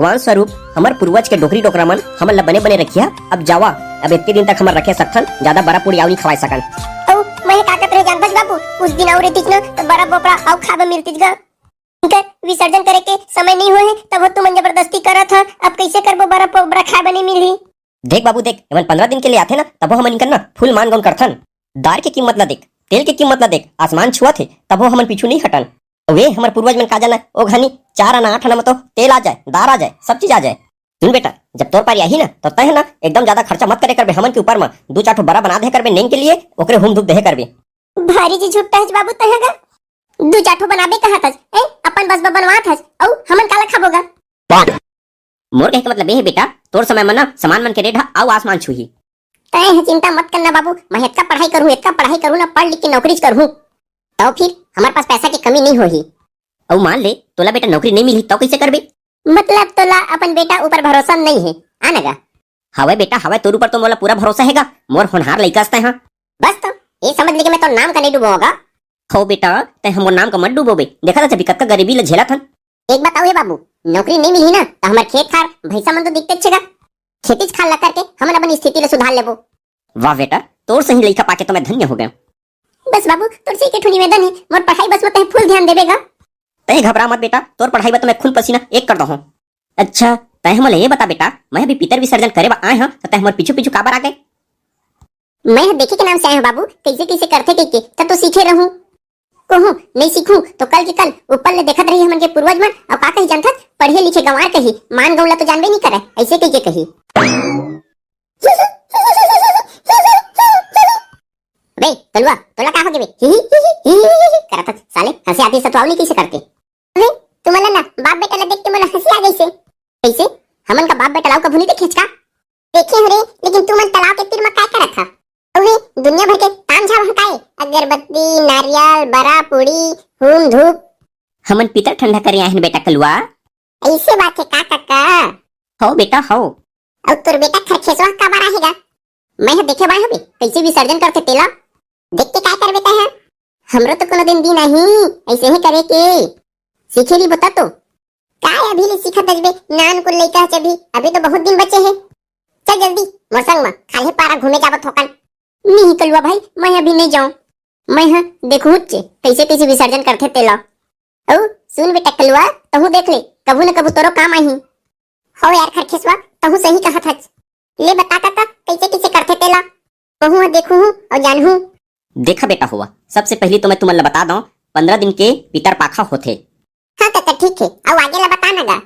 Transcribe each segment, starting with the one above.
भगवान स्वरूप हमार पूर्वज के डोकरी डोकरा मन हमन ला बने बने रखिया। अब जावा, अब इतने दिन तक हमर रखे सकथन, ज्यादा बड़ा पूरी आउनी खवाई सकन। औ मैं ताकत रह जान बस बाबू, उस दिन और तिज न तो बड़ा बोपड़ा आउ खाबे मिलतिज ग। इनकर विसर्जन करे के समय नहीं होए तब तू मन जबरदस्ती करत ह, अब कैसे करबो बड़ा पोपड़ा खाबे नहीं मिलही। देख बाबू देख, एमन 15 दिन के लिए आथे ना, तब हमन इनकर ना फुल मान गौन करथन। दार के कीमत ला देख, तेल के कीमत ला देख, आसमान छुआ थे तब हमन पीछू नहीं हटन। वे हमार पूर्वज मन का जाना ओ घनी 4 आना 8 आना में तो तेल आ जाए, दार आ जाए, सब चीज आ जाए। सुन बेटा, जब तोर पारी आई ना तो तय ना एकदम ज्यादा खर्चा मत करे करबे हमन के ऊपर में, 2-4 बड़ा बना दे करबे नेंग के लिए, ओकरे हुम धूप दे करबे। भारी जी झुट्टा है बाबू तहगा, 2-4 बनाबे कहा था ए अपन बस बनवा था औ हमन काला खाबोगा। मोर कहे के मतलब ये है बेटा, तोर समय में ना सामान मन के रेट आउ आसमान छुही। तय चिंता मत करना बाबू, मैं इतना पढ़ाई करूँ ना, पढ़ लिख के नौकरी करूँ तो फिर हमारे पास पैसा की कमी नहीं होगी। और मान ले तोला बेटा नौकरी नहीं मिली तो कैसे करबे? मतलब तोला अपन बेटा ऊपर भरोसा नहीं है आनेगा? हवे बेटा हवे, तोर ऊपर तो मोला पूरा भरोसा हैगा, मोर होनहार लइका हस्ते हां। बस तो ये समझ ले कि मैं तो नाम का नहीं डूबोगा। हो बेटा, ते हमर नाम का मत डूबोबे, देखा था जब कतका गरीबी ले झेला थन। एक बताओ ये बाबू, नौकरी नहीं मिली ना तो हमार खेत खार भैसा मन तो दिखते छेगा, खेती खाल ला करके हम अपन स्थिति ले सुधार लेबो। वाह बेटा, तोर सही लइका पाके तो मैं धन्य हो गया। बस बाबू तोर से के ठुनी निवेदन है, मोर पढ़ाई बस मत फुल ध्यान देबेगा। तय घबरा मत बेटा, तोर पढ़ाई बा तो मैं खून पसीना एक कर दहूं। अच्छा तय हमले ये बता बेटा, मैं अभी पितर विसर्जन करे बा आए हां तो तय हमर पीछू पीछू काबर आ गए? मैं देखे के नाम से आया हूं बाबू, कैसे कैसे करथे के तब तो सीखे रहूं। कहूं नहीं सीखूं तो कल के कल ऊपर ले देखत रही हमन के पूर्वज मन, और का कही जानथत पढ़े लिखे गंवार कही, मान गौला तो जानबे नहीं करे, ऐसे कही के कही। बे तलवा तोला का हो गेबे करत साले, हंसी आती सतवावनी कैसे करते? अरे तुम्हारा ना बाप बेटा ला देख के मोला हंसी आ गई से। कैसे हमन का बाप बेटा लाव का भूनी देखेच का? देखे हरे, लेकिन तुम तालाब के तीर में काय करत था? ओहे दुनिया भर के ताम झाम हकाए, अगरबत्ती नारियल बरा पूड़ी हुम धूप। हमन पितर ठंडा करे आए हैं बेटा कलवा। ऐसे बात है का काका? हो बेटा हो। और तोर बेटा खरखेसवा का बार आएगा? मैं देखे बाय होबे कैसे विसर्जन करते तेला, देख के काय कर बेटा है? हमरो तो कोनो दिन नहीं ऐसे ही करे के सीखे ली बता तो काय अभी ले सीखत अजबे, नान को लइका छ अभी तो बहुत दिन बचे हैं। चल जल्दी मोर संग में खाले पारा घूमे जावत होकन। नहीं कलवा भाई, मैं अभी नहीं जाऊं, मैं हां देखूं कैसे कैसे विसर्जन करते तेला। ओ सुन बेटा कलवा, तहु देख ले कबू न कबू तोरो काम आई। हो यार खरखेसवा, तहु सही कहा था, ले बता काका कैसे कैसे करते तेला, कहूं देखूं और जानूं। देखा बेटा हुआ, सबसे पहले तो मैं तुम्हें बता दूं 15 दिन के पितर पाखा होते। हाँ काका ठीक है, अब आगे ला बताना गा।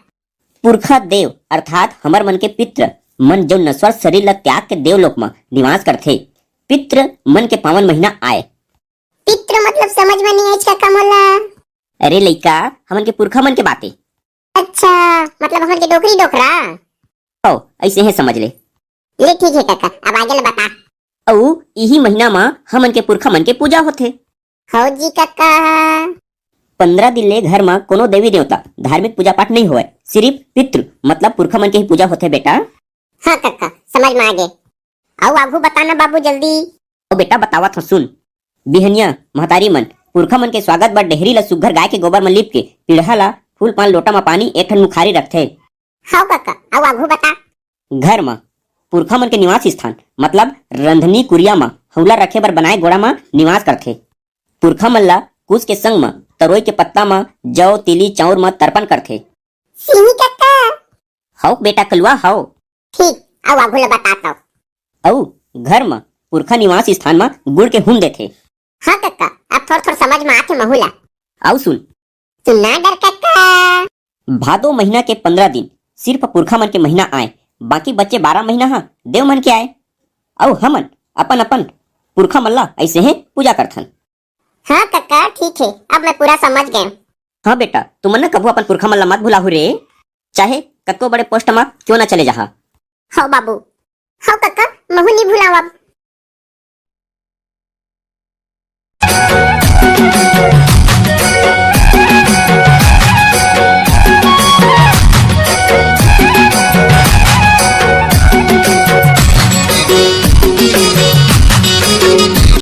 पुरखा देव अर्थात हमर मन के पित्र मन जो नश्वर शरीर ला त्याग के देवलोक में निवास करथे, पित्र मन के पावन महीना आए। पित्र मतलब समझ में नहीं आई काका मोला। अरे लइका, हमन के पुरखा मन के बातें। अच्छा मतलब हमन के डोकरी डोकरा हो, ऐसे है समझ ले। ले ठीक है काका, अब आगे ला बता। औ यही महीना में हमन के पुरखा मन के पूजा होथे। हो जी काका। 15 दिन ले घर में कोनो देवी देवता धार्मिक पूजा पाठ नहीं होए, सिर्फ पितृ मतलब पुरखा मन के ही पूजा होथे बेटा। हाँ काका समझ में आ गए। आओ आगू बताना बाबू जल्दी। ओ बेटा बतावत हूं सुन। बिहनिया महतारी मन पुरखा मन के स्वागत बर डेहरी ला सुग्घर गाय के गोबर में लिप के पीढ़ा ला फूल पान लोटा में पानी एक ठन मुखारी रखथे। हाँ काका, आओ आगू बता। घर में पुरखा मन के निवास स्थान मतलब रंधनी कुरिया में हौला रखे बर बनाए गोड़ा में निवास करथे। पुरखा मन ला कुश के संग में तरोई के पत्ता में जौ तिली चाउर में तर्पण करथे। सिही काका। हौ बेटा कलवा हौ। ठीक, आओ आगू ला बताता हूं। औ घर में पुरखा निवास स्थान में गुड़ के हुन देथे। हाँ काका, अब थोड़ा थोड़ा समझ में आथे महुला। आओ सुन। सुनना डर काका। भादो महीना के 15 दिन सिर्फ पुरखा मन के महीना आए, बाकी बच्चे 12 महीना हाँ देव मन के आए। औ हमन अपन अपन पुरखा मन ला ऐसे ही पूजा करथन। हाँ काका ठीक है, अब मैं पूरा समझ गया। हाँ बेटा, तुमन न कभू अपन पुरखा मन ला मत भुलाहु रे, चाहे कतको बड़े पोस्ट में क्यों न चले जहा। हाँ बाबू। हाँ काका, महू नहीं भुलाओ अब।